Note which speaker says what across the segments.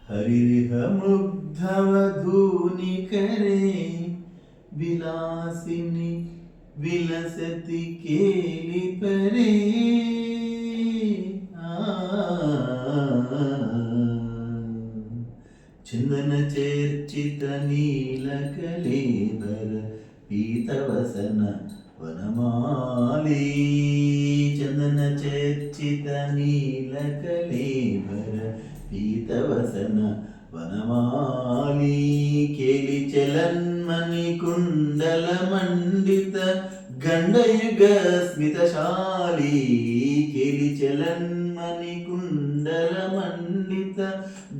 Speaker 1: हरिह मुग्धवधूनि करे विलासिनि विलसति केलिपरे चंदन चर्चित नीलकलेबर पीतवसन वनमाली चंदन चर्चित नीलकलेबर पीतवसन वनमाली केलि चलन्मणि कुंडल मंडित गंडयुग स्मितशाली केलि चलन्मणि कुंडल मंडित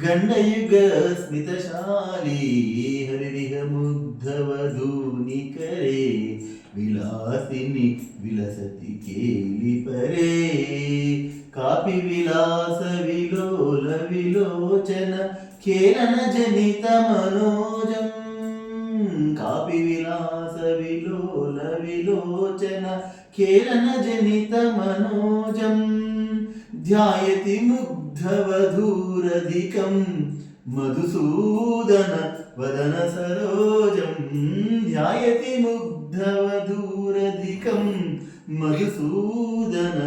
Speaker 1: गंडयुग स्मितशाली हरिह मुग्धवधूनि करे विलासिनि विलसति केलिपरे कापि विलास विलोल विलोचन खेलन जनित मनोजं कापि विलास विलोल विलोचन खेलन जनित मनोजं ध्यायति मुग्धवधूरधिकं मधुसूदन वदन सरोजं ध्यायति मुग्धवधूरधिकं मधुसूदन